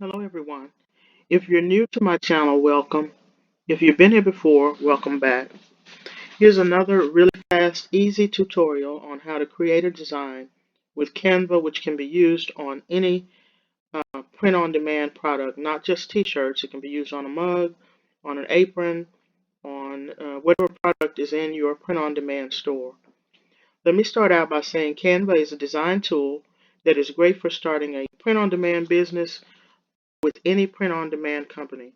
Hello everyone. If you're new to my channel, welcome. If you've been here before, welcome back. Here's another really fast, easy tutorial on how to create a design with Canva, which can be used on any print-on-demand product, not just t-shirts. It can be used on a mug, on an apron, on whatever product is in your print-on-demand store. Let me start out by saying Canva is a design tool that is great for starting a print-on-demand business with any print-on-demand company.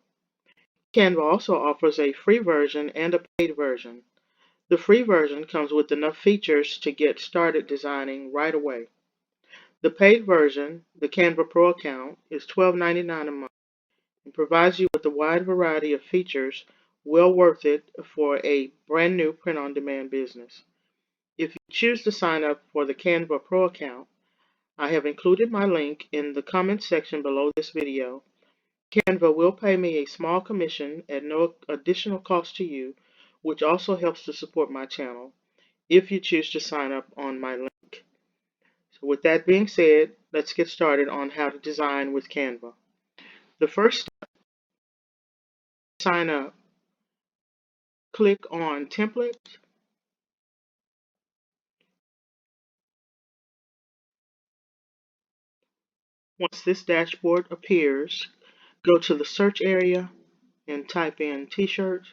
Canva also offers a free version and a paid version. The free version comes with enough features to get started designing right away. The paid version, the Canva Pro account, is $12.99 a month and provides you with a wide variety of features well worth it for a brand new print-on-demand business. If you choose to sign up for the Canva Pro account, I have included my link in the comment section below this video. Canva will pay me a small commission at no additional cost to you, which also helps to support my channel if you choose to sign up on my link. So with that being said, let's get started on how to design with Canva. The first step, sign up. Click on Templates. Once this dashboard appears, go to the search area and type in t-shirts.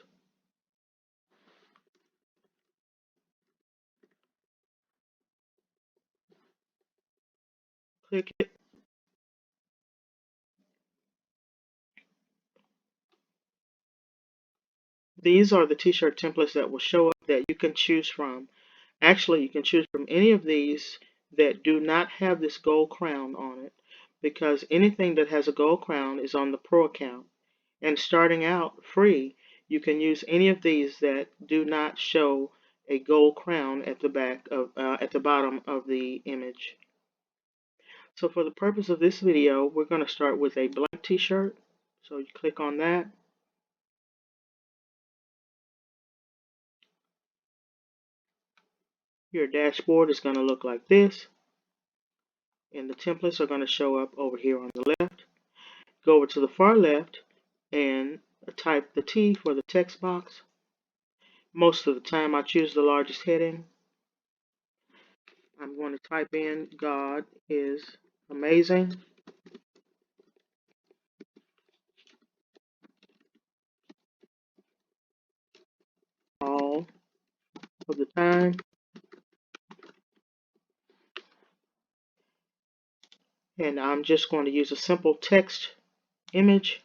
Click it. These are the t-shirt templates that will show up that you can choose from. Actually, you can choose from any of these that do not have this gold crown on it, because anything that has a gold crown is on the Pro account. And starting out free, you can use any of these that do not show a gold crown at the at the bottom of the image. So for the purpose of this video, we're going to start with a blank t-shirt. So you click on that. Your dashboard is going to look like this, and the templates are going to show up over here on the left. Go over to the far left and type the T for the text box. Most of the time I choose the largest heading. I'm going to type in God is amazing. All of the time. And I'm just going to use a simple text image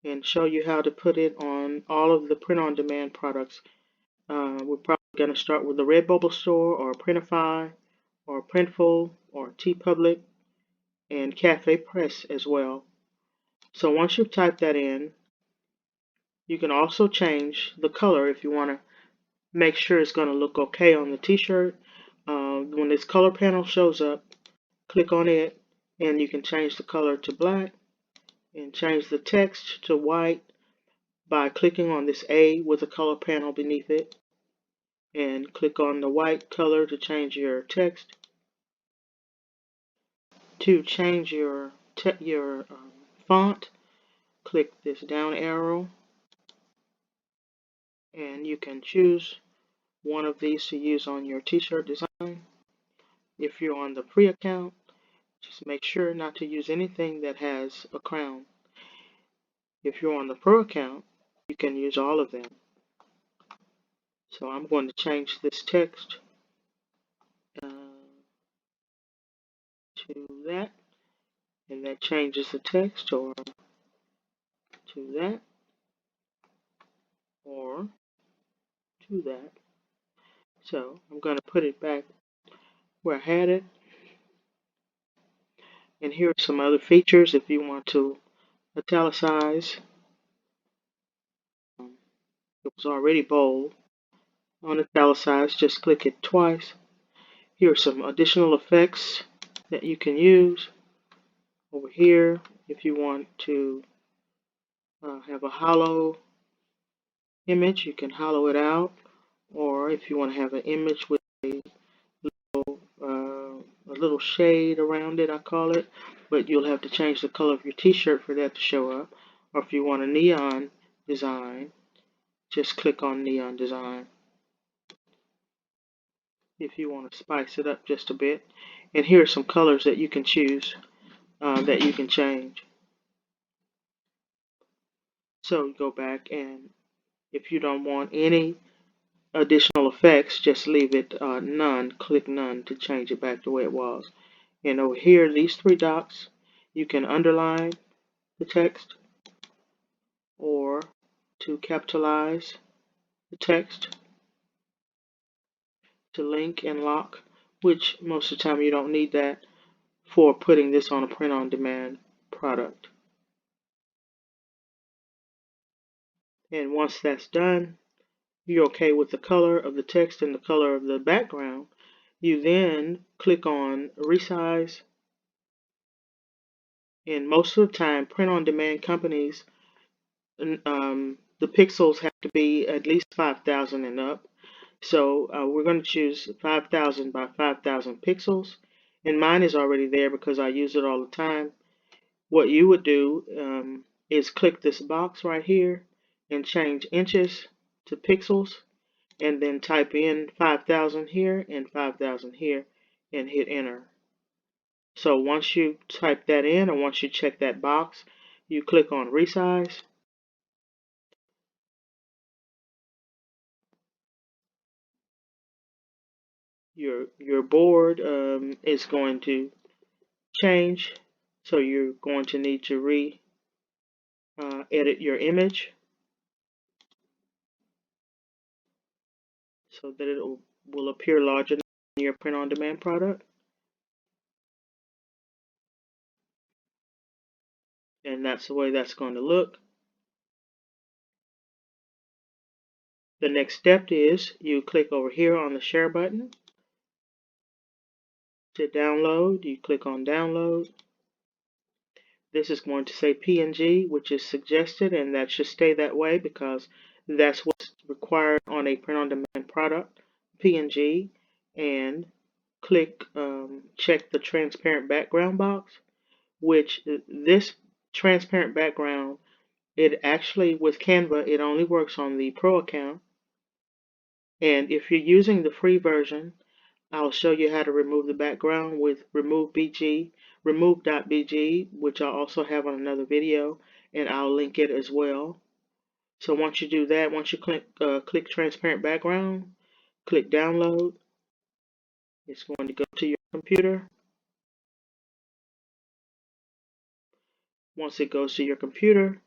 and show you how to put it on all of the print-on-demand products. We're probably going to start with the Redbubble store or Printify or Printful or TeePublic and Cafe Press as well. So once you've typed that in, you can also change the color if you want to make sure it's going to look okay on the t-shirt. When this color panel shows up, click on it and you can change the color to black and change the text to white by clicking on this A with a color panel beneath it, and click on the white color to change your text. To change your font, click this down arrow and you can choose one of these to use on your t-shirt design. If you're on the free account, just make sure not to use anything that has a crown. If you're on the Pro account, you can use all of them. So I'm going to change this text to that, and that changes the text, or to that, or to that. So I'm going to put it back where I had it. And here are some other features if you want to italicize. It was already bold. On italicize, just click it twice. Here are some additional effects that you can use. Over here, if you want to have a hollow image, you can hollow it out. Or if you want to have an image with a little shade around it, I call it, but you'll have to change the color of your t-shirt for that to show up. Or if you want a neon design, just click on neon design. If you want to spice it up just a bit. And here are some colors that you can choose, that you can change. So go back, and if you don't want any additional effects, just leave it none. Click none to change it back the way it was. And over here, these three dots, you can underline the text or to capitalize the text, to link and lock, which most of the time you don't need that for putting this on a print-on-demand product. And once that's done, you're okay with the color of the text and the color of the background, you then click on resize. And most of the time, print-on-demand companies, the pixels have to be at least 5,000 and up. So we're going to choose 5,000 by 5,000 pixels. And mine is already there because I use it all the time. What you would do is click this box right here and change inches to pixels, and then type in 5,000 here and 5,000 here and hit enter. So once you type that in, or once you check that box, you click on resize. Your board is going to change, so you're going to need to edit your image so that it will appear larger than your print-on-demand product. And that's the way that's going to look. The next step is you click over here on the share button to download. You click on download. This is going to say PNG, which is suggested, and that should stay that way because that's what's required on a print-on-demand product, PNG. And click check the transparent background box, which this transparent background, it actually, with Canva, it only works on the Pro account. And if you're using the free version, I'll show you how to remove the background with remove.bg, which I'll also have on another video, and I'll link it as well. So once you do that, once you click transparent background, click download. It's going to go to your computer. Once it goes to your computer,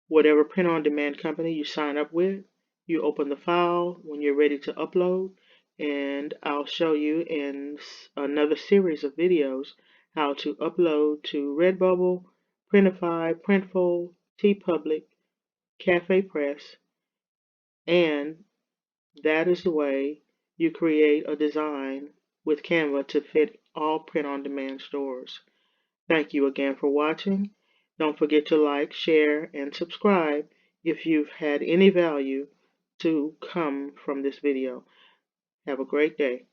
whatever print-on-demand company you sign up with, you open the file when you're ready to upload, and I'll show you in another series of videos how to upload to Redbubble, Printify, Printful, TeePublic, Cafe Press, and that is the way you create a design with Canva to fit all print-on-demand stores. Thank you again for watching. Don't forget to like, share, and subscribe if you've had any value to come from this video. Have a great day.